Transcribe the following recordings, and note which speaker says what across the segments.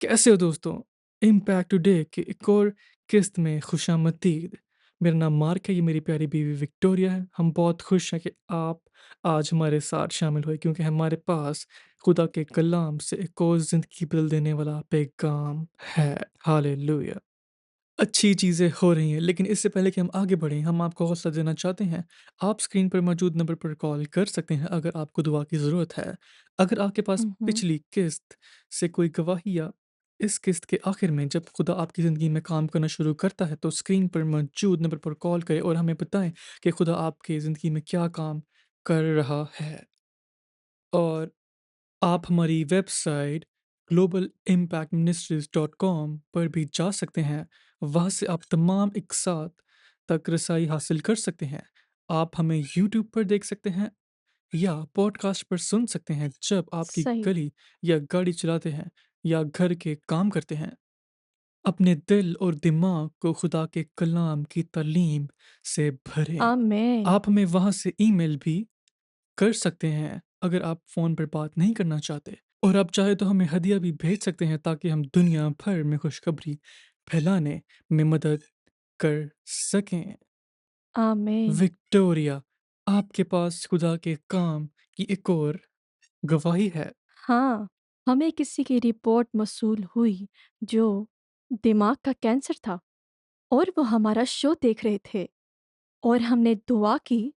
Speaker 1: कैसे हो दोस्तों? इम्पैक्ट टुडे की एक और किस्त में खुशामदीद। मेरा नाम मार्क है, ये मेरी प्यारी बीवी विक्टोरिया है। हम बहुत खुश हैं कि आप आज हमारे साथ शामिल हुए क्योंकि हमारे पास खुदा के कलाम से एक और ज़िंदगी बदल देने वाला पैगाम है। हालेलुया! अच्छी चीज़ें हो रही हैं, लेकिन इससे पहले कि हम आगे बढ़ें, हम आपको हौसला देना चाहते हैं। आप स्क्रीन पर मौजूद नंबर पर कॉल कर सकते हैं अगर आपको दुआ की ज़रूरत है। अगर आपके पास
Speaker 2: उहुँ।
Speaker 1: पिछली किस्त से कोई गवाही या इस किस्त के आखिर में जब खुदा आपकी ज़िंदगी में काम करना शुरू करता है, तो स्क्रीन पर मौजूद नंबर पर कॉल करें और हमें बताएँ कि खुदा आपकी ज़िंदगी में क्या काम कर रहा है। और आप हमारी वेबसाइट globalimpactministries.com पर भी जा सकते हैं। वहाँ से आप तमाम इक़सात तक रसाई हासिल कर सकते हैं। आप हमें यूट्यूब पर देख सकते हैं या पॉडकास्ट पर सुन सकते हैं जब आपकी
Speaker 2: सही।
Speaker 1: गली या गाड़ी चलाते हैं या घर के काम करते हैं। अपने दिल और दिमाग को खुदा के कलाम की तालीम से भरें।
Speaker 2: आमीन।
Speaker 1: आप हमें वहाँ से ईमेल भी कर सकते हैं अगर आप फ़ोन पर बात नहीं करना चाहते। और आप चाहे तो हमें हदिया भी भेज सकते हैं ताकि हम दुनिया भर में खुशखबरी फैलाने में मदद कर सकें।
Speaker 2: आमीन।
Speaker 1: विक्टोरिया, आपके पास खुदा के काम की एक और गवाही है।
Speaker 2: हाँ, हमें किसी की रिपोर्ट मौसूल हुई जो दिमाग का कैंसर था और वो हमारा शो देख रहे थे और हमने दुआ की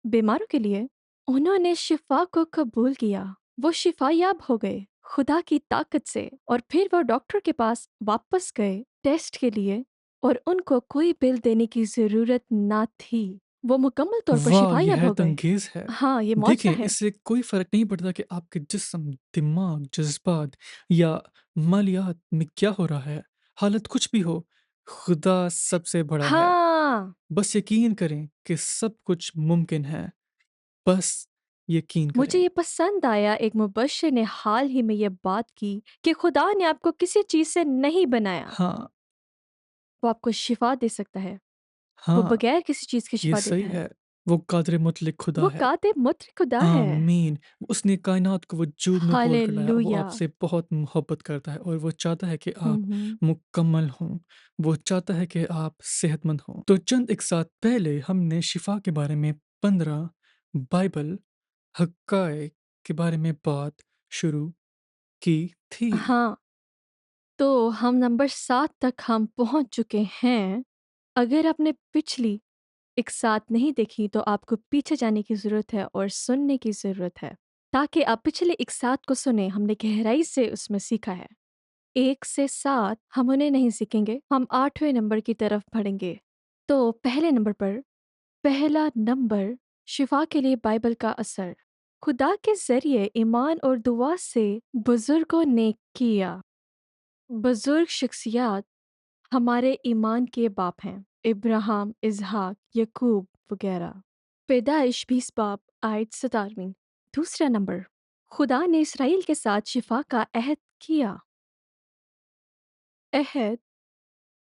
Speaker 2: बीमारों के लिए। उन्होंने शिफा को कबूल किया। वो शिफायाब हो गए खुदा की ताकत से और फिर वो डॉक्टर के पास वापस गए टेस्ट के लिए और उनको कोई बिल देने की ज़रूरत ना थी। वो मुकम्मल तौर पर
Speaker 1: वाह! ये
Speaker 2: शिफायाब हो गए।
Speaker 1: हैरत-अंगेज़ है।
Speaker 2: हाँ, ये
Speaker 1: देखिए,
Speaker 2: मौजज़ा है।
Speaker 1: इससे कोई फ़र्क नहीं पड़ता कि आपके जिस्म, दिमाग, जज़्बात या मालियात में क्या हो रहा है। हालत कुछ भी हो, खुदा सबसे बड़ा है।
Speaker 2: हाँ।
Speaker 1: बस यकीन करें कि सब कुछ मुमकिन है। बस यकीन
Speaker 2: मुझे
Speaker 1: करें।
Speaker 2: ये पसंद आया, एक मुबश्शिर ने हाल ही में ये बात की कि खुदा ने आपको किसी चीज़ से नहीं बनाया।
Speaker 1: हाँ,
Speaker 2: वो आपको शिफ़ा दे सकता है। वो
Speaker 1: हाँ,
Speaker 2: बगैर किसी चीज़ के
Speaker 1: ये
Speaker 2: शिफ़ा
Speaker 1: सही
Speaker 2: देता है।
Speaker 1: है। वो क़ादिर मुतलक खुदा
Speaker 2: वो
Speaker 1: है।
Speaker 2: कातिब मुत्र खुदा है।
Speaker 1: आमीन। उसने कायनात को वजूद में बोल कर लाया। वो
Speaker 2: हालेलुया!
Speaker 1: आपसे बहुत मोहब्बत करता है और वो चाहता है कि
Speaker 2: हुँ,
Speaker 1: आप
Speaker 2: हुँ।
Speaker 1: मुकम्मल हों। वो चाहता है कि आप सेहतमंद हों। तो चंद एक साथ पहले हमने शिफा के बारे में 15 बाइबल हक़ाइक़ के बारे में बात शुरू की थी।
Speaker 2: हाँ, तो हम नंबर 7 तक हम पहुँच चुके हैं। अगर आपने पिछली एक साथ नहीं देखी तो आपको पीछे जाने की ज़रूरत है और सुनने की ज़रूरत है, ताकि आप पिछले एक साथ को सुनें। हमने गहराई से उसमें सीखा है। 1 से 7 हम उन्हें नहीं सीखेंगे, हम 8वें नंबर की तरफ बढ़ेंगे। तो पहले नंबर पर, पहला नंबर शिफा के लिए बाइबल का असर। खुदा के ज़रिए ईमान और दुआ से बुज़ुर्गों ने किया। बुज़ुर्ग शख्सियात हमारे ईमान के बाप हैं। इब्राहिम, इसहाक, याकूब वगैरह। पैदाइश 20 बाब आयत 17वीं। दूसरा नंबर, खुदा ने इसराइल के साथ शिफा का अहद किया। अहद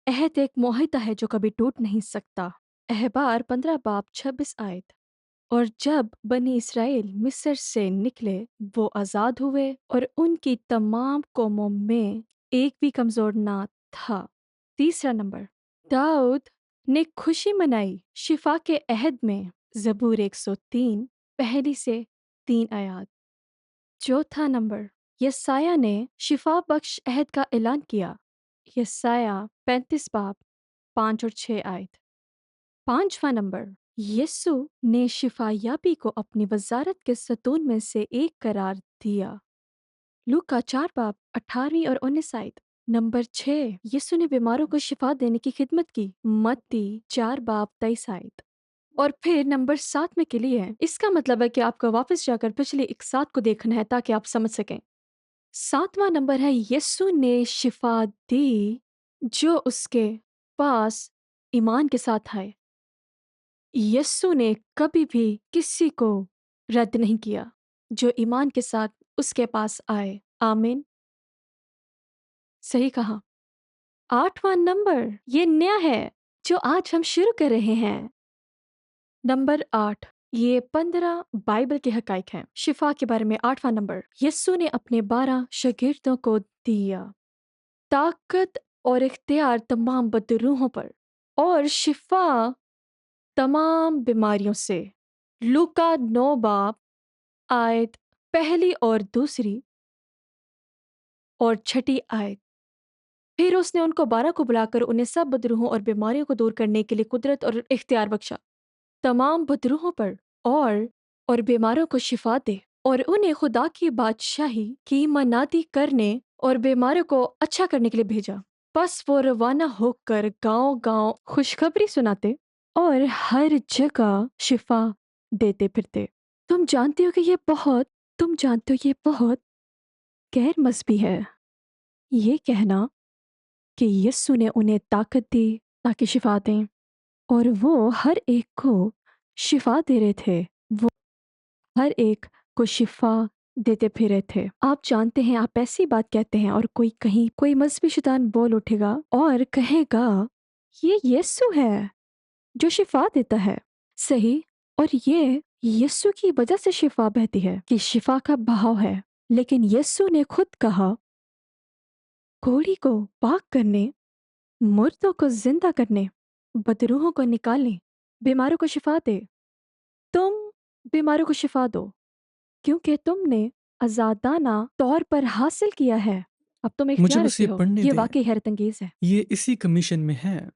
Speaker 2: अहद एक मुआहदा है जो कभी टूट नहीं सकता। अहबार 15 बाब 26 आयत। और जब बनी इसराइल मिस्र से निकले, वो आज़ाद हुए और उनकी तमाम कौमों में एक भी कमज़ोर ना था। तीसरा नंबर, दाऊद ने खुशी मनाई शिफा के अहद में। ज़बूर 103 पहली से 3 आयात। चौथा नंबर, यसाया ने शिफा बख्श अहद का ऐलान किया। यसाया 35 बाब 5 और 6 आयत। पांचवा नंबर, यीशु ने शिफायाबी को अपनी वजारत के सतून में से एक करार दिया। लूका 4 बाब 18वीं और 19 आयत। नंबर 6, यीशु ने बीमारों को शिफा देने की खिदमत की। मत्ती 4 बाब 23 आयत। और फिर नंबर 7 में के लिए है। इसका मतलब है कि आपको वापस जाकर पिछले एक सात को देखना है ताकि आप समझ सकें। सातवां नंबर है, यीशु ने शिफा दी जो उसके पास ईमान के साथ आए। यस्सु ने कभी भी किसी को रद्द नहीं किया जो ईमान के साथ उसके पास आए। आमीन। सही कहा। आठवां नंबर ये नया है जो आज हम शुरू कर रहे हैं। नंबर 8, ये 15 बाइबल के हकाइक हैं। शिफा के बारे में आठवां नंबर, यस्सु ने अपने 12 शागिर्दों को दिया। ताकत और इख्तियार तमाम बदरूहों पर और शिफा तमाम बीमारियों से। लूका 9 बाब आयत पहली और दूसरी और छठी आयत। फिर उसने उनको 12 को बुलाकर उन्हें सब बदरूहों और बीमारियों को दूर करने के लिए कुदरत और इख्तियार बख्शा। तमाम बदरूहों पर और बीमारों को शिफा दे और उन्हें खुदा की बादशाही की मनाती करने और बीमारों को अच्छा करने के लिए भेजा। बस वो रवाना होकर गांव-गांव खुशखबरी सुनाते और हर जगह शिफा देते फिरते। तुम जानते हो ये बहुत गैर मस्बी है, ये कहना कि यीशु ने उन्हें ताकत दी ताकि शिफा दें और वो हर एक को शिफा दे रहे थे। वो हर एक को शिफा देते फिर रहे थे। आप जानते हैं, आप ऐसी बात कहते हैं और कोई मस्बी शैतान बोल उठेगा और कहेगा, ये यीशु है जो शिफा देता है। सही, और ये यीशु की वजह से शिफा बहती है कि शिफा का बहाव है। लेकिन यीशु ने खुद कहा, कोढ़ी को पाक करने, मुर्दों को जिंदा करने, बदरूहों को निकालने, बीमारों को शिफा दे। तुम बीमारों को शिफा दो क्योंकि तुमने आजादाना तौर पर हासिल किया है। अब तुम
Speaker 1: मुझे
Speaker 2: इख्तियार
Speaker 1: बस
Speaker 2: रखते
Speaker 1: ये
Speaker 2: हो।
Speaker 1: पढ़ने
Speaker 2: ये
Speaker 1: दें,
Speaker 2: वाकई हैरत अंगेज है।
Speaker 1: ये इसी कमीशन में है।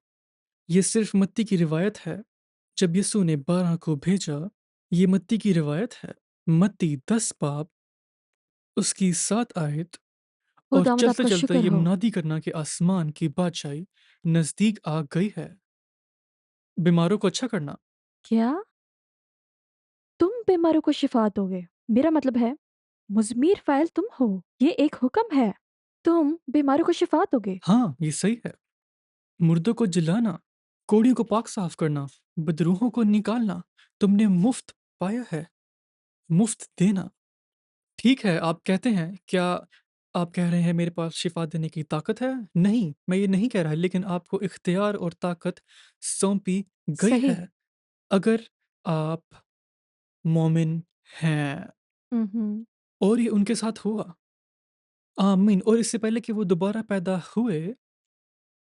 Speaker 1: ये सिर्फ मत्ती की रिवायत है। जब यीशु ने 12 को भेजा, ये मत्ती की रिवायत है। मत्ती 10 बाब उसकी 7 आयत। और
Speaker 2: खुदावंद
Speaker 1: चलते
Speaker 2: आपका
Speaker 1: चलते
Speaker 2: शुक्र
Speaker 1: ये
Speaker 2: हो।
Speaker 1: मुनादी करना कि आसमान की बादशाही नजदीक आ गई है। बीमारों को अच्छा करना।
Speaker 2: क्या तुम बीमारों को शिफा दोगे? मेरा मतलब है, मुज़म्मिर फ़ाइल तुम हो। ये एक हुक्म है। तुम बीमारों को शिफा दोगे।
Speaker 1: हाँ, ये सही है। मुर्दों को जिलाना, कोड़ियों को पाक साफ करना, बदरूहों को निकालना, तुमने मुफ्त पाया है। मुफ्त देना। ठीक है, आप कहते हैं, क्या आप कह रहे हैं मेरे पास शिफा देने की ताकत है? नहीं, मैं ये नहीं कह रहा, लेकिन आपको इख्तियार और ताकत सौंपी गई
Speaker 2: सही।
Speaker 1: है। अगर आप मोमिन हैं
Speaker 2: उहुँ।
Speaker 1: और ये उनके साथ हुआ। आमीन। और इससे पहले कि वो दोबारा पैदा हुए,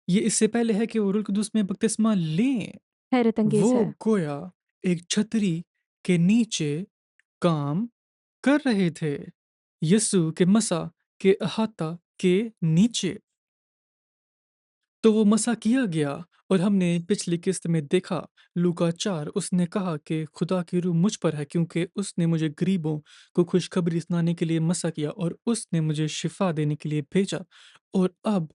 Speaker 1: ये इससे पहले है कि वो रूह कुदुस में बपतिस्मा लें,
Speaker 2: हैरत अंगेज़
Speaker 1: वो
Speaker 2: है।
Speaker 1: गोया एक छतरी के नीचे काम कर रहे थे, यीशु के मसा के अहाता के नीचे। तो वो मसा किया गया और हमने पिछली किस्त में देखा, लूका 4, उसने कहा कि खुदा की रूह मुझ पर है क्योंकि उसने मुझे गरीबों को खुशखबरी सुनाने के लिए मसा किया और उसने मुझे शिफा देने के लिए भेजा। और अब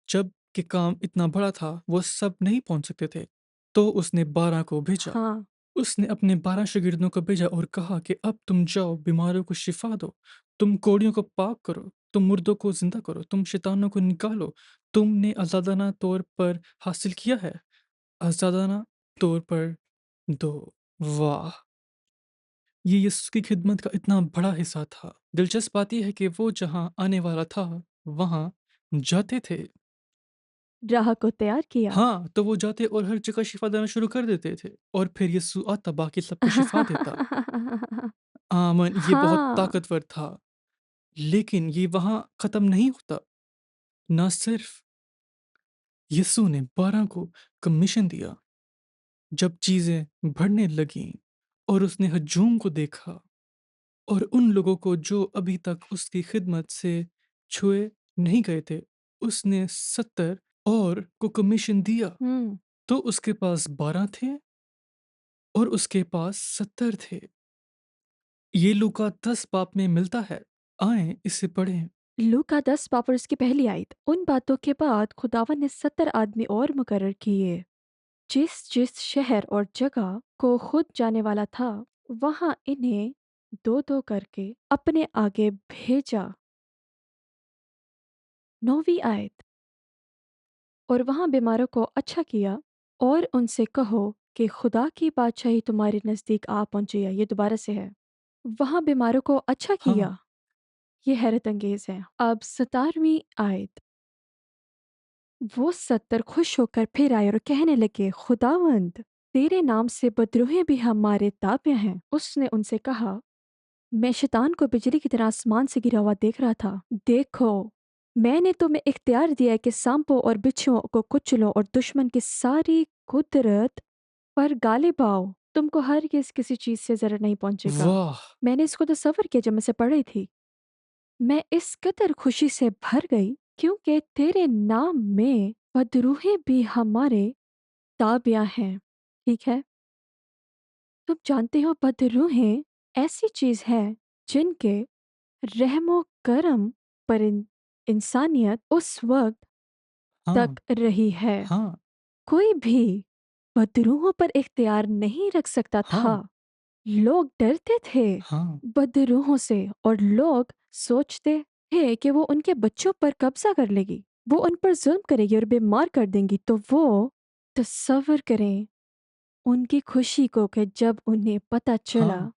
Speaker 1: जब कि काम इतना बड़ा था, वो सब नहीं पहुंच सकते थे, तो उसने 12 को भेजा।
Speaker 2: हाँ,
Speaker 1: उसने अपने 12 शागिर्दों को भेजा और कहा कि अब तुम जाओ, बीमारों को शिफा दो, तुम कोढ़ियों को पाक करो, तुम मुर्दों को जिंदा करो, तुम शैतानों को निकालो। तुमने आज़ादाना तौर पर हासिल किया है, आज़ादाना तौर पर दो। वाह! ये यीशु की खिदमत का इतना बड़ा हिस्सा था। दिलचस्प बात ये है कि वो जहाँ आने वाला था, वहाँ जाते थे।
Speaker 2: राह को तैयार किया।
Speaker 1: हाँ, तो वो जाते और हर जगह शिफा देना शुरू कर देते थे और फिर यीशु आता, बाकी सबको शिफा देता। आमन, ये बहुत
Speaker 2: हाँ,
Speaker 1: ताकतवर था। लेकिन ये वहाँ ख़त्म नहीं होता। ना सिर्फ यीशु ने 12 को कमीशन दिया, जब चीज़ें बढ़ने लगीं और उसने हजूम को देखा और उन लोगों को जो अभी तक उसकी खिदमत से छुए नहीं गए थे, उसने 70 और को कमीशन दिया।
Speaker 2: हुँ।
Speaker 1: तो उसके पास 12 थे और उसके पास 70 थे। ये लूका 10 पाप में मिलता है। आएँ इसे पढ़ें।
Speaker 2: लूका 10 पाप और उसकी पहली आयत। उन बातों के बाद खुदावन ने 70 आदमी और मुकर्रर किए, जिस-जिस शहर और जगह को खुद जाने वाला था, वहाँ इन्हें 2-2 करके अपने आगे भेजा। 9वीं आयत। और वहाँ बीमारों को अच्छा किया और उनसे कहो कि खुदा की बादशाही तुम्हारे नज़दीक आ पहुँची है। ये दोबारा से है। वहाँ बीमारों को अच्छा
Speaker 1: हाँ,
Speaker 2: किया। ये हैरत अंगेज़ है। अब 17वीं आयत। वो 70 खुश होकर फिर आए और कहने लगे, खुदावंद, तेरे नाम से बदरूहें भी हमारे ताबे हैं। उसने उनसे कहा, मैं शैतान को बिजली की तरह आसमान से गिरा हुआ देख रहा था। देखो, मैंने तुम्हें इख्तियार दिया है कि सांपों और बिच्छुओं को कुचलो और दुश्मन की सारी कुदरत पर गालिब आओ। तुमको हरगिज़ किसी चीज़ से ज़र नहीं पहुँचेगा।
Speaker 1: वाह!
Speaker 2: मैंने इसको तसव्वुर किया जब मैं इसे पढ़ रही थी। मैं इस कदर खुशी से भर गई क्योंकि तेरे नाम में बदरूहें भी हमारे ताबिया हैं। ठीक है? तुम जानते हो बदरूहें ऐसी चीज़ है जिनके रहमो करम पर इंसानियत उस वक़्त
Speaker 1: हाँ,
Speaker 2: तक रही है।
Speaker 1: हाँ,
Speaker 2: कोई भी बदरूहों पर इख्तियार नहीं रख सकता था।
Speaker 1: हाँ,
Speaker 2: लोग डरते थे
Speaker 1: हाँ,
Speaker 2: बदरूहों से और लोग सोचते थे कि वो उनके बच्चों पर कब्जा कर लेगी, वो उन पर जुल्म करेगी और बीमार कर देंगी। तो वो तसव्वुर करें उनकी खुशी को कि जब उन्हें पता चला,
Speaker 1: हाँ।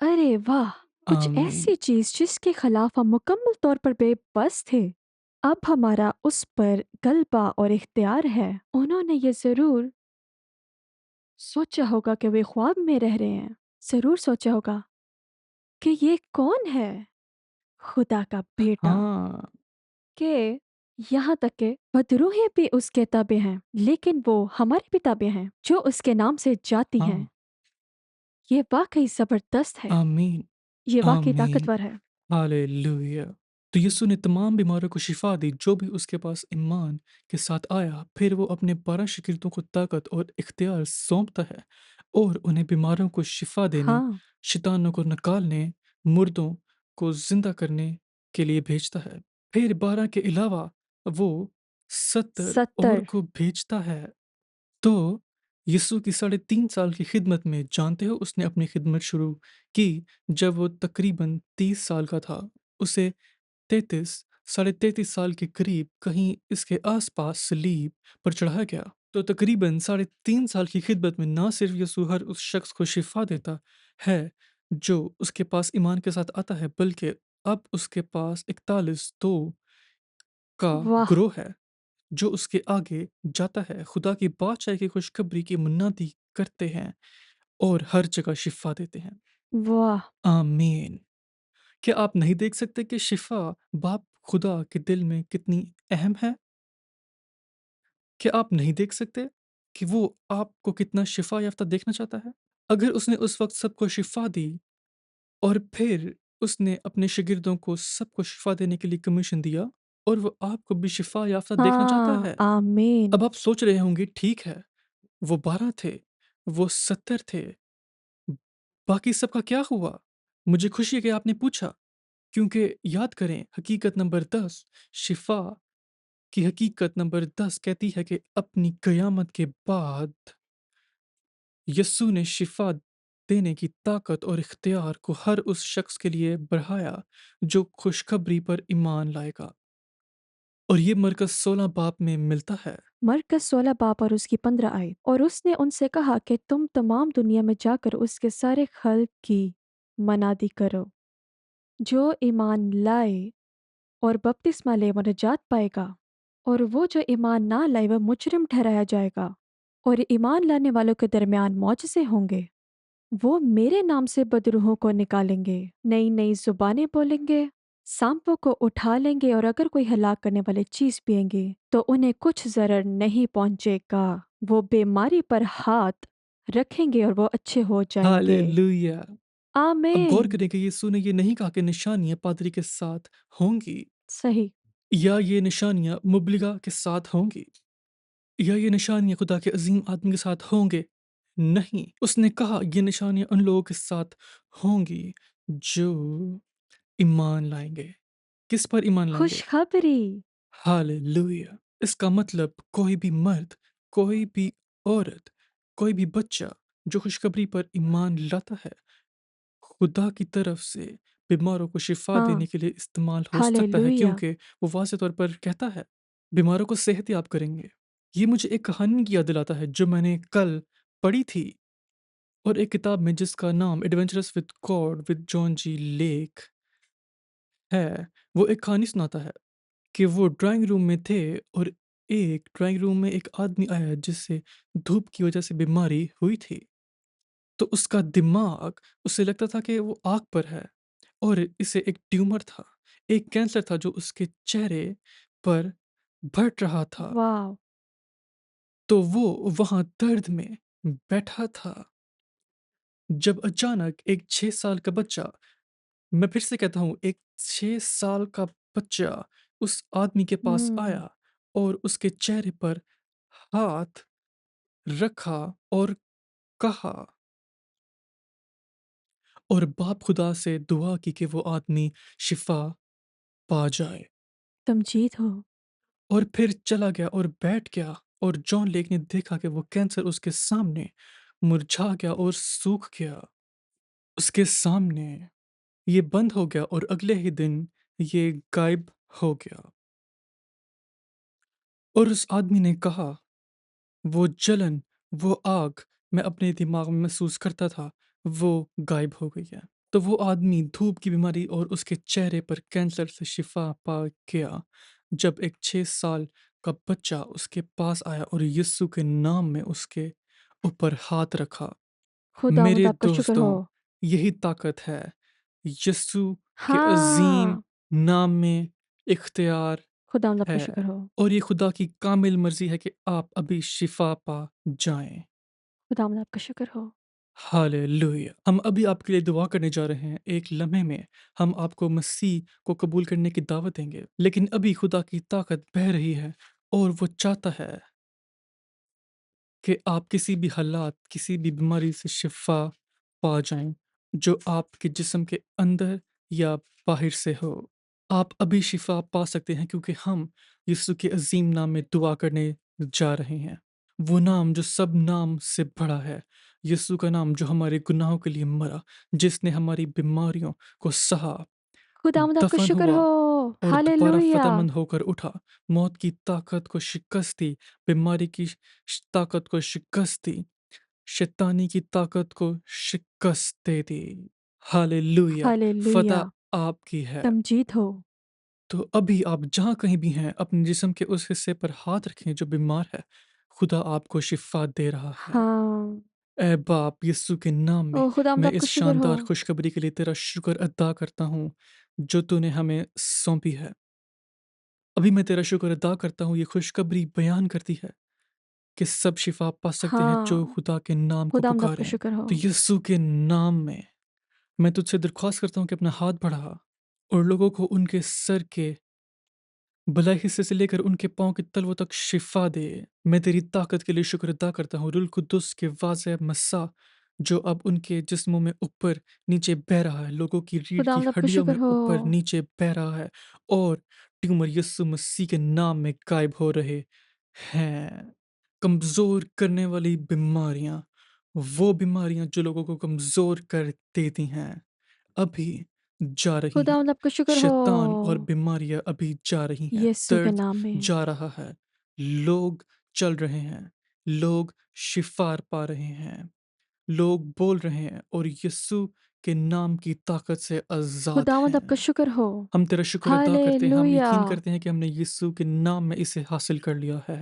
Speaker 2: अरे वाह! कुछ
Speaker 1: आमीन।
Speaker 2: ऐसी चीज़ जिसके खिलाफ हम मुकम्मल तौर पर बेबस थे, अब हमारा उस पर गलबा और इख्तियार है। उन्होंने ये ज़रूर सोचा होगा कि वे ख्वाब में रह रहे हैं। ज़रूर सोचा होगा कि ये कौन है? खुदा का बेटा।
Speaker 1: हाँ,
Speaker 2: कि यहाँ तक कि बदरूहें भी उसके ताबे हैं, लेकिन वो हमारे भी ताबे हैं, जो उसके नाम से जाती हैं।
Speaker 1: हाँ।
Speaker 2: ये वाक़ई ज़बरदस्त है।
Speaker 1: आमीन,
Speaker 2: ये वाक़ई
Speaker 1: आमीन।
Speaker 2: ताकतवर है।
Speaker 1: हालेलुया। तो यीशु ने तमाम बीमारों को शिफ़ा दी जो भी उसके पास ईमान के साथ आया। फिर वो अपने 12 शागिर्दों को ताकत और इख्तियार सौंपता है और उन्हें बीमारों को शिफ़ा देने,
Speaker 2: हाँ,
Speaker 1: शैतानों को निकालने, मुर्दों को ज़िंदा करने के लिए भेजता है। फिर 12 के अलावा वो 70 और
Speaker 2: 70।
Speaker 1: को भेजता है। तो यीशु की साढ़े 3 साल की खिदमत में जानते हो उसने अपनी खिदमत शुरू की जब वो तकरीबन 30 साल का था। उसे 33 साढ़े 33 साल के करीब कहीं इसके आस-पास सलीब पर चढ़ाया गया। तो तकरीबन साढ़े 3 साल की खिदमत में ना सिर्फ यीशु हर उस शख्स को शिफ़ा देता है जो उसके पास ईमान के साथ आता है बल्कि अब उसके पास 41 तो का
Speaker 2: वाह!
Speaker 1: ग्रोह है जो उसके आगे जाता है, खुदा की बादशाही की खुशखबरी की मुनादी करते हैं और हर जगह शिफ़ा देते हैं।
Speaker 2: वाह!
Speaker 1: आमीन। क्या आप नहीं देख सकते कि शिफ़ा बाप खुदा के दिल में कितनी अहम है? क्या आप नहीं देख सकते कि वो आपको कितना शिफ़ा याफ़्ता देखना चाहता है? अगर उसने उस वक़्त सबको शिफ़ा दी और फिर उसने अपने शागिर्दों को सबको शिफ़ा देने के लिए कमीशन दिया और वो आपको भी शिफ़ा याफ़्ता देखना चाहता
Speaker 2: हाँ,
Speaker 1: है। अब
Speaker 2: आमीन।
Speaker 1: आप सोच रहे होंगे ठीक है, वो 12 थे, वो 70 थे, बाकी सबका क्या हुआ? मुझे खुशी है कि आपने पूछा, क्योंकि याद करें हकीकत नंबर 10 शिफ़ा की हकीकत नंबर 10 कहती है कि अपनी क़यामत के बाद यस्सू ने शिफ़ा देने की ताकत और इख्तियार को हर उस शख्स के लिए बढ़ाया जो खुशखबरी पर ईमान लाएगा और ये मरकज़ 16 बाब में मिलता है।
Speaker 2: मरकज़ 16 बाब और उसकी 15 आयत। और उसने उनसे कहा कि तुम तमाम दुनिया में जाकर उसके सारे खल्क की मनादी करो। जो ईमान लाए और बपतिस्मा ले वो निजात पाएगा, और वो जो ईमान ना लाए वह मुजरिम ठहराया जाएगा। और ईमान लाने वालों के दरमियान मौजज़े होंगे। वो मेरे नाम से बदरूहों को निकालेंगे, नई-नई ज़ुबानें बोलेंगे, सांपों को उठा लेंगे, और अगर कोई हलाक करने वाली चीज़ पिएँगे, तो उन्हें कुछ ज़रर नहीं पहुँचेगा। वो बीमारी पर हाथ रखेंगे और वो अच्छे हो जाएँगे।
Speaker 1: हालेलुया! अब गौर
Speaker 2: आमीन।
Speaker 1: करें कि यीशु ने ये नहीं कहा कि निशानियाँ पादरी के साथ होंगी
Speaker 2: सही।
Speaker 1: या ये निशानियाँ मुबलिगा के साथ होंगी या ये निशानियाँ खुदा के अज़ीम आदमी के साथ होंगे। नहीं, उसने कहा ये निशानियाँ उन लोगों के साथ होंगी जो ईमान लाएँगे। किस पर ईमान लाएँगे?
Speaker 2: खुशखबरी।
Speaker 1: हालेलुया! इसका मतलब कोई भी मर्द, कोई भी औरत, कोई भी बच्चा जो खुशखबरी पर ईमान लाता है खुदा की तरफ से बीमारों को शिफ़ा देने
Speaker 2: हाँ,
Speaker 1: के लिए इस्तेमाल हो सकता है
Speaker 2: हालेलुया!
Speaker 1: क्योंकि वो वाज़ह तौर पर कहता है, बीमारों को सेहत-याब करेंगे। ये मुझे एक कहानी की याद दिलाता है जो मैंने कल पढ़ी थी और एक किताब में जिसका नाम adventures with God with John G Lake है। वो एक कहानी सुनाता है कि वो ड्राइंग रूम में थे और एक ड्राइंग रूम में एक आदमी आया जिससे धूप की वज़ह से बीमारी हुई थी। तो उसका दिमाग उसे लगता था कि वो आग पर है और इसे एक ट्यूमर था। एक कैंसर था जो उसके चेहरे पर बढ़ रहा था।
Speaker 2: वॉव!
Speaker 1: तो वो वहाँ दर्द में बैठा था, जब अचानक एक 6 साल का बच्चा, मैं फिर से कहता हूँ, एक 6 साल का बच्चा उस आदमी के पास
Speaker 2: हुँ,
Speaker 1: आया और उसके चेहरे पर हाथ रखा और कहा, और बाप खुदा से दुआ की कि वो आदमी शिफ़ा पा जाए।
Speaker 2: तमजीद हो।
Speaker 1: और फिर चला गया और बैठ गया, और जॉन लेक ने देखा कि वो कैंसर उसके सामने मुरझा गया और सूख गया। उसके सामने ये बंद हो गया और अगले ही दिन ये गायब हो गया। और उस आदमी ने कहा, वो जलन, वो आग मैं अपने दिमाग में महसूस करता था, वो गायब हो गई है। तो वो आदमी धूप की बीमारी और उसके चेहरे पर कैंसर से शिफा पा गया, जब एक 6 साल का बच्चा उसके पास आया और यीशु के नाम में उसके ऊपर हाथ रखा।
Speaker 2: खुदावंद
Speaker 1: मेरे
Speaker 2: आपका शुक्र हो।
Speaker 1: दोस्तों, यही ताकत है। यीशु के अज़ीम
Speaker 2: हाँ,
Speaker 1: नाम में इख्तियार
Speaker 2: खुदावंद आपका
Speaker 1: है,
Speaker 2: शुक्र हो।
Speaker 1: और ये खुदा की कामिल मर्ज़ी है कि आप अभी शिफ़ा पा जाएँ।
Speaker 2: खुदावंद आपका शुक्र हो।
Speaker 1: हालेलुया! हम अभी आपके लिए दुआ करने जा रहे हैं। एक लम्हे में हम आपको मसीह को कबूल करने की दावत देंगे। लेकिन अभी खुदा की ताकत बह रही है, और वो चाहता है कि आप किसी भी हालात, किसी भी बीमारी से शिफ़ा पा जाएँ, जो आपके जिस्म के अंदर या बाहिर से हो। आप अभी शिफ़ा पा सकते हैं, क्योंकि हम यीशु के अज़ीम नाम में दुआ करने जा रहे हैं। वो नाम जो सब नाम से बड़ा है, यीशु का नाम जो हमारे गुनाहों के लिए मरा, जिसने हमारी बीमारियों को सहा,
Speaker 2: खुदावंद आपका
Speaker 1: दफ़न
Speaker 2: शुक्र
Speaker 1: हुआ
Speaker 2: हो।
Speaker 1: और दोबारा
Speaker 2: हालेलुया!
Speaker 1: फ़तेहमंद होकर उठा। मौत की ताकत को शिकस्त दी, बीमारी की ताकत को शिकस्त दी, शैतानी की ताकत को शिकस्त दे दी। हालेलुया!
Speaker 2: हालेलुया!
Speaker 1: फ़तह आपकी है।
Speaker 2: तमजीद हो।
Speaker 1: तो अभी आप जहाँ कहीं भी हैं, अपने जिस्म के उस हिस्से पर हाथ रखें जो बीमार है। खुदा आपको शिफ़ा दे रहा है।
Speaker 2: हाँ।
Speaker 1: ऐ बाप, यीशु के नाम में
Speaker 2: ओह खुदावंद
Speaker 1: मैं इस
Speaker 2: आपका शुक्र हो।
Speaker 1: शानदार खुशखबरी के लिए तेरा शुक्र अदा करता हूँ, जो तूने हमें सौंपी है। अभी मैं तेरा शुक्र अदा करता हूँ, ये खुशखबरी बयान करती है कि सब शिफ़ा पा सकते हैं जो
Speaker 2: हाँ,
Speaker 1: खुदा के नाम को
Speaker 2: खुदावंद आपका
Speaker 1: पुकारें।
Speaker 2: शुक्र हो।
Speaker 1: तो यीशु के नाम में मैं तुझसे दरख्वास्त करता हूँ कि अपना हाथ बढ़ा और लोगों को उनके सर के भलाई हिस्से से लेकर उनके पाँव के तलवों तक शिफ़ा दे। मैं तेरी ताकत के लिए शुक्र अदा करता हूँ, रूल कुद्दुस के वाज़ह मस्सा जो अब उनके जिस्मों में ऊपर-नीचे बह रहा है, लोगों की रीढ़ की
Speaker 2: खुदावंद आपका
Speaker 1: हड्डियों
Speaker 2: शुक्र
Speaker 1: में
Speaker 2: हो।
Speaker 1: ऊपर-नीचे बह रहा है, और ट्यूमर यीशु मसीह के नाम में गायब हो रहे हैं। कमज़ोर करने वाली बीमारियाँ, वो बीमारियाँ जो लोगों को कमज़ोर कर देती हैं, अभी जा रही हैं।
Speaker 2: खुदावंद आपका शुक्र हो।
Speaker 1: शैतान और बीमारियाँ अभी जा रही हैं।
Speaker 2: यीशु के
Speaker 1: दर्द
Speaker 2: नाम में।
Speaker 1: जा रहा है। लोग चल रहे हैं। लोग शिफ़ा पा रहे हैं। लोग बोल रहे हैं और यीशु के नाम की ताकत से आज़ाद
Speaker 2: खुदावंद आपका
Speaker 1: हैं।
Speaker 2: शुक्र हो।
Speaker 1: हम तेरा शुक्र अदा करते हैं। हम
Speaker 2: हालेलुया!
Speaker 1: यकीन करते हैं कि हमने यीशु के नाम में इसे हासिल कर लिया है।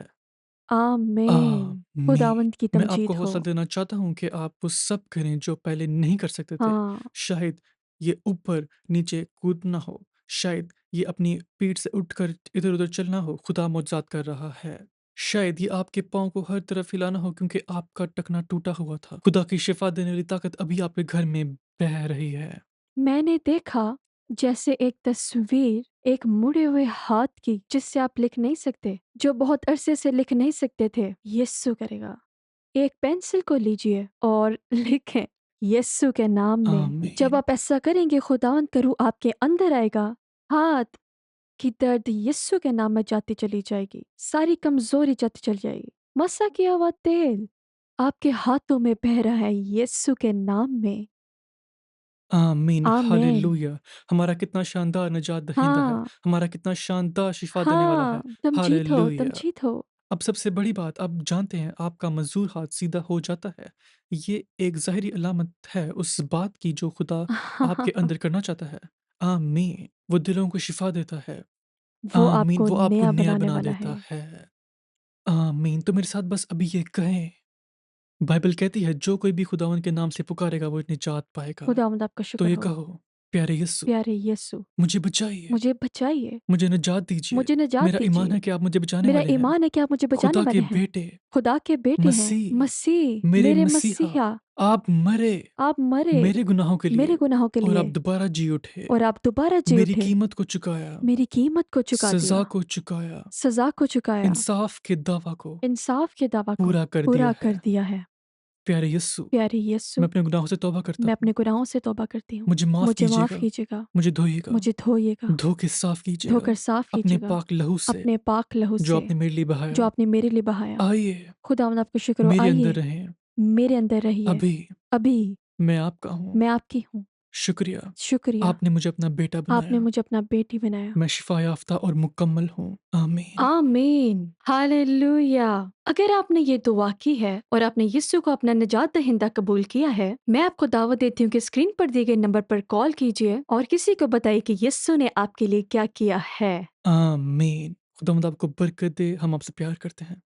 Speaker 2: आमीन।
Speaker 1: आमीन।
Speaker 2: खुदावंद की
Speaker 1: मैं आपको
Speaker 2: तमजीद हो।
Speaker 1: हौसला देना चाहता हूँ कि आप वो सब करें जो पहले नहीं कर सकते थे।
Speaker 2: हाँ,
Speaker 1: शायद ये ऊपर-नीचे कूदना हो, शायद ये अपनी पीठ से उठकर इधर-उधर चलना हो, खुदा मौजज़ात कर रहा है। शायद ये आपके पाँव को हर तरफ हिलाना हो, क्योंकि आपका टखना टूटा हुआ था। खुदा की शिफ़ा देने वाली ताकत अभी आपके घर में बह रही है।
Speaker 2: मैंने देखा जैसे एक तस्वीर एक मुड़े हुए हाथ की जिससे आप लिख नहीं सकते, जो बहुत अरसे से लिख नहीं सकते थे, यीशु करेगा। एक पेंसिल को लीजिए और लिखें यीशु के नाम में। जब
Speaker 1: आमीन।
Speaker 2: आप ऐसा करेंगे खुदावंद का रूह आपके अंदर आएगा। हाथ की दर्द यीशु के नाम में जाती चली जाएगी। सारी कमज़ोरी जाती चली जाएगी। मसा किया हुआ तेल आपके हाथों में बह रहा है यीशु के नाम में।
Speaker 1: आमीन,
Speaker 2: आमेन।
Speaker 1: हालेलुया! हमारा कितना शानदार निजात दहिंदा है,
Speaker 2: हाँ,
Speaker 1: हमारा कितना शानदार शिफ़ा देने वाला है।
Speaker 2: हाँ, तुम जीत हो, तुम
Speaker 1: हालेलुया!
Speaker 2: जीत हो।
Speaker 1: अब सबसे बड़ी बात, आप जानते हैं आपका मज़दूर हाथ सीधा हो जाता है। ये एक ज़ाहिरी अलामत है उस बात की जो खुदा आपके अंदर करना चाहता है। आमीन! वो दिलों को शिफ़ा देता है।
Speaker 2: वो
Speaker 1: आमीन!
Speaker 2: आपको
Speaker 1: वो आपको
Speaker 2: नया
Speaker 1: नया
Speaker 2: बनाने
Speaker 1: बना
Speaker 2: वाला
Speaker 1: देता
Speaker 2: है।
Speaker 1: है। आमीन! तो मेरे साथ बस अभी ये कहें, बाइबल कहती है जो कोई भी खुदावंद के नाम से पुकारेगा वो निजात पाएगा।
Speaker 2: खुदावंद आपका
Speaker 1: तो
Speaker 2: शुक्र
Speaker 1: ये
Speaker 2: हो।
Speaker 1: कहो, प्यारे यीशु,
Speaker 2: प्यारे यीशु,
Speaker 1: मुझे बचाइए,
Speaker 2: मुझे बचाइए,
Speaker 1: मुझे निजात दीजिए।
Speaker 2: मुझे निजात
Speaker 1: मेरा ईमान
Speaker 2: दीजिए।
Speaker 1: है कि आप मुझे बचाने
Speaker 2: मेरा
Speaker 1: वाले हैं।
Speaker 2: ईमान है कि आप मुझे बचाने
Speaker 1: खुदा के
Speaker 2: वाले हैं।
Speaker 1: बेटे,
Speaker 2: खुदा के बेटे हैं,
Speaker 1: मसीह,
Speaker 2: मसीह,
Speaker 1: मेरे
Speaker 2: मेरे
Speaker 1: मसीहा,
Speaker 2: मसीहा,
Speaker 1: आप मरे
Speaker 2: आप मरे
Speaker 1: मेरे गुनाहों के
Speaker 2: मेरे
Speaker 1: लिए
Speaker 2: गुनाहों के
Speaker 1: और आप
Speaker 2: लिए
Speaker 1: दोबारा जी उठे।
Speaker 2: और आप दोबारा जी
Speaker 1: मेरी
Speaker 2: उठे,
Speaker 1: कीमत को चुकाया,
Speaker 2: मेरी कीमत को चुका
Speaker 1: सज़ा
Speaker 2: दिया,
Speaker 1: को चुकाया,
Speaker 2: सज़ा को चुकाया,
Speaker 1: इंसाफ के दावा को
Speaker 2: इंसाफ के दावा को
Speaker 1: पूरा कर
Speaker 2: पूरा
Speaker 1: दिया
Speaker 2: कर
Speaker 1: है।
Speaker 2: दिया है।
Speaker 1: प्यारे यीशु,
Speaker 2: प्यारे यीशु,
Speaker 1: मैं अपने गुनाहों से तौबा करता
Speaker 2: मैं
Speaker 1: हूँ।
Speaker 2: अपने गुनाहों से तौबा करती हूँ।
Speaker 1: मुझे माफ़
Speaker 2: मुझे माफ़
Speaker 1: कीजिएगा,
Speaker 2: कीजिएगा,
Speaker 1: मुझे धोइएगा,
Speaker 2: मुझे धोइएगा,
Speaker 1: धो के साफ कीजिएगा,
Speaker 2: धोकर साफ
Speaker 1: अपने
Speaker 2: कीजिएगा,
Speaker 1: पाक लहू से
Speaker 2: अपने पाक लहू
Speaker 1: जो
Speaker 2: से
Speaker 1: आपने मेरे लिए
Speaker 2: जो
Speaker 1: बहाया।
Speaker 2: आपने मेरे लिए बहाया।
Speaker 1: आइए,
Speaker 2: खुदावंद आपका शुक्र हो,
Speaker 1: मेरे अंदर
Speaker 2: आइए
Speaker 1: रहें,
Speaker 2: मेरे अंदर रहिए।
Speaker 1: अभी
Speaker 2: अभी
Speaker 1: मैं आपका हूँ।
Speaker 2: मैं आपकी हूँ।
Speaker 1: शुक्रिया,
Speaker 2: शुक्रिया,
Speaker 1: आपने मुझे अपना बेटा
Speaker 2: आपने
Speaker 1: बनाया।
Speaker 2: मुझे अपना बेटी बनाया।
Speaker 1: मैं शिफा याफ्ता और मुकम्मल हूँ। आमीन।
Speaker 2: आमीन, हालेलुया। अगर आपने ये दुआ की है और आपने यीशु को अपना निजात दहिंदा कबूल किया है, मैं आपको दावत देती हूँ कि स्क्रीन पर दिए गए नंबर पर कॉल कीजिए और किसी को बताइए कि यीशु ने आपके लिए क्या किया है।
Speaker 1: आमीन। खुदावंद आपको बरकत दे। हम आपसे प्यार करते हैं।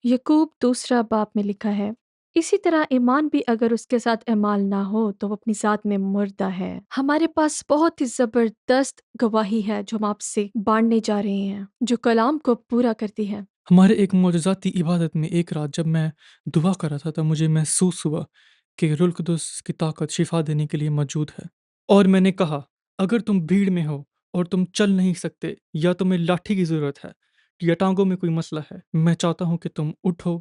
Speaker 2: यकूब दूसरा बाब में लिखा है, इसी तरह ईमान भी अगर उसके साथ अमाल ना हो तो वो अपनी ज़ात में मुर्दा है। हमारे पास बहुत ही ज़बरदस्त गवाही है जो हम आपसे बांटने जा रहे हैं, जो कलाम को पूरा करती है।
Speaker 1: हमारे एक मौजूदाती इबादत में एक रात जब मैं दुआ कर रहा था तब मुझे महसूस हुआ कि रूहुल कुदस की ताकत शिफा देने के लिए मौजूद है। और मैंने कहा, अगर तुम भीड़ में हो और तुम चल नहीं सकते या तुम्हें लाठी की ज़रूरत है या टांगों में कोई मसला है, मैं चाहता हूँ कि तुम उठो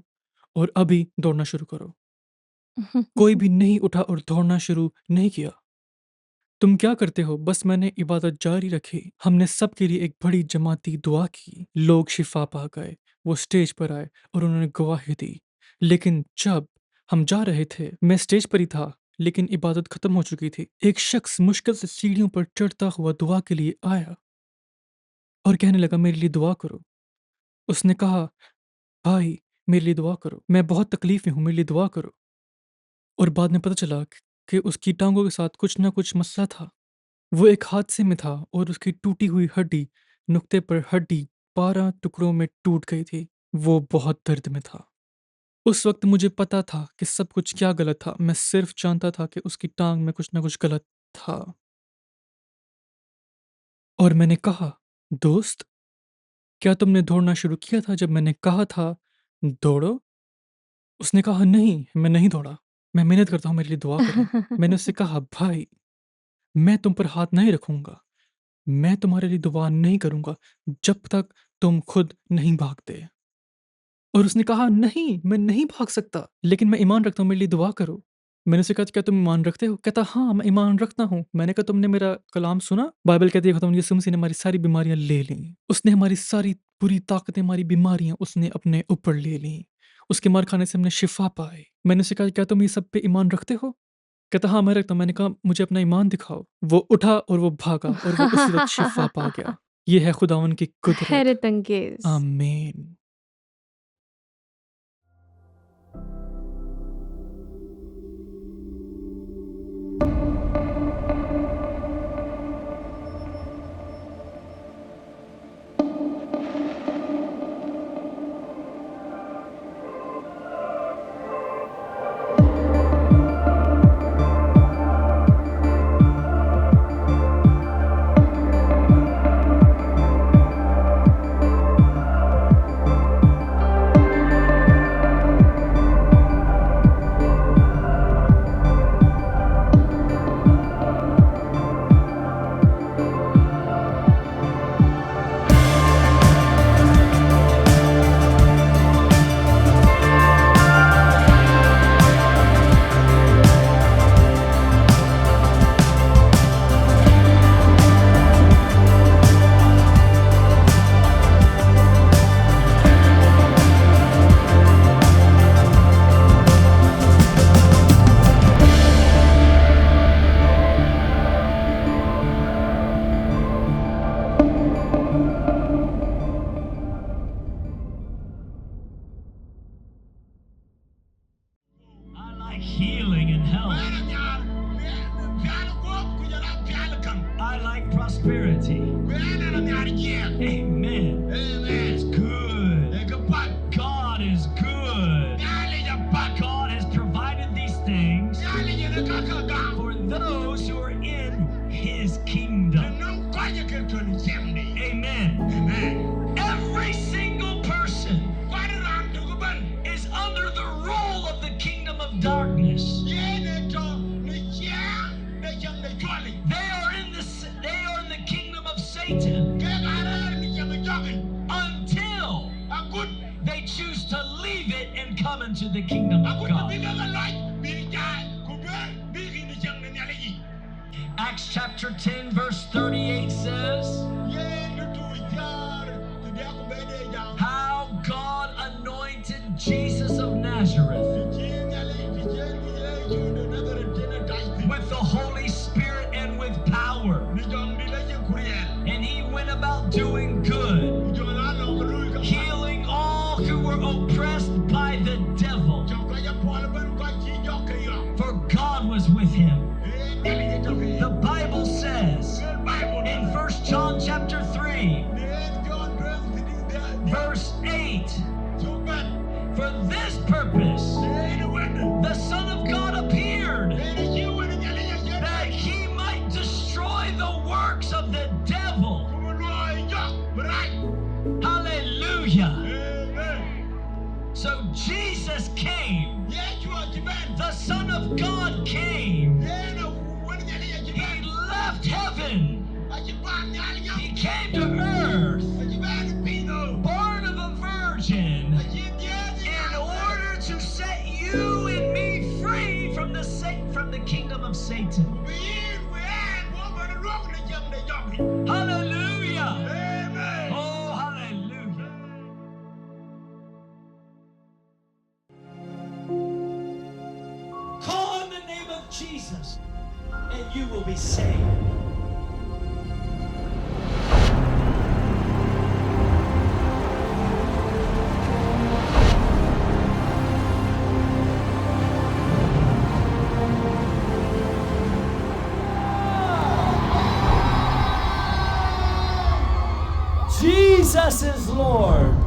Speaker 1: और अभी दौड़ना शुरू करो। कोई भी नहीं उठा और दौड़ना शुरू नहीं किया। तुम क्या करते हो? बस मैंने इबादत जारी रखी। हमने सबके लिए एक बड़ी जमाती दुआ की। लोग शिफा पा गए। वो स्टेज पर आए और उन्होंने गवाही दी। लेकिन जब हम जा रहे थे, मैं स्टेज पर ही था, लेकिन इबादत खत्म हो चुकी थी। एक शख्स मुश्किल से सीढ़ियों पर चढ़ता हुआ दुआ के लिए आया और कहने लगा, मेरे लिए दुआ करो। उसने कहा, भाई, मेरे लिए दुआ करो। मैं बहुत तकलीफ में हूँ, मेरे लिए दुआ करो। और बाद में पता चला कि उसकी टांगों के साथ कुछ ना कुछ मसला था। वो एक हादसे में था और उसकी टूटी हुई हड्डी, नुक्ते पर हड्डी 12 टुकड़ों में टूट गई थी। वो बहुत दर्द में था। उस वक्त मुझे पता था कि सब कुछ क्या गलत था। मैं सिर्फ जानता था कि उसकी टांग में कुछ ना कुछ गलत था। और मैंने कहा, दोस्त, क्या तुमने दौड़ना शुरू किया था जब मैंने कहा था दौड़ो? उसने कहा, नहीं, मैं नहीं दौड़ा। मैं मेहनत करता हूँ, मेरे लिए दुआ करें। मैंने उससे कहा, भाई, मैं तुम पर हाथ नहीं रखूंगा। मैं तुम्हारे लिए दुआ नहीं करूंगा जब तक तुम खुद नहीं भागते। और उसने कहा, नहीं, मैं नहीं भाग सकता, लेकिन मैं ईमान रखता हूँ, मेरे लिए दुआ करो। मैंने उसे कहा, क्या तुम ईमान रखते हो? कहता, हाँ, मैं ईमान रखता हूँ। मैंने कहा, तुमने मेरा कलाम सुना? बाइबल कहती है खुदा यीशु मसीह ने हमारी सारी बीमारियां ले ली। उसने हमारी सारी बुरी ताकतें, हमारी बीमारियां उसने अपने ऊपर ले ली। उसके मार खाने से हमने शिफा पाई। मैंने उसे कहा, क्या तुम ये सब पे ईमान रखते हो? कहता, हाँ, मैं रखता हूँ। मैंने कहा, मुझे अपना ईमान दिखाओ। वो उठा और वो भागा और वो उसी वक्त शिफा पा गया। ये है खुदावन की कुदरत।
Speaker 2: हैरत अंगेज।
Speaker 1: आमीन।
Speaker 3: I like healing and health. I like prosperity. Amen. It's good. God is good. God has provided these things for those who are in His kingdom. Amen. Every single person is under the rule of the kingdom of darkness. They are in the kingdom of Satan until they choose to leave it and come into the kingdom of God. Acts chapter 10 verse 38 says how God anointed Jesus of Nazareth with the Holy Spirit and with power. And He went about doing good, healing all who were oppressed by the devil, for God was with Him. The Bible says in 1 John chapter 3 verse 8, for this purpose the Son of God appeared, that He might destroy the works of the devil. Hallelujah. So Jesus came, the Son of God came, He left heaven, He came to earth, born of a virgin, in order to set you and me free from the kingdom of Satan. Hallelujah. Oh, hallelujah.
Speaker 4: Call on the name of Jesus, and you will be saved. Jesus is Lord.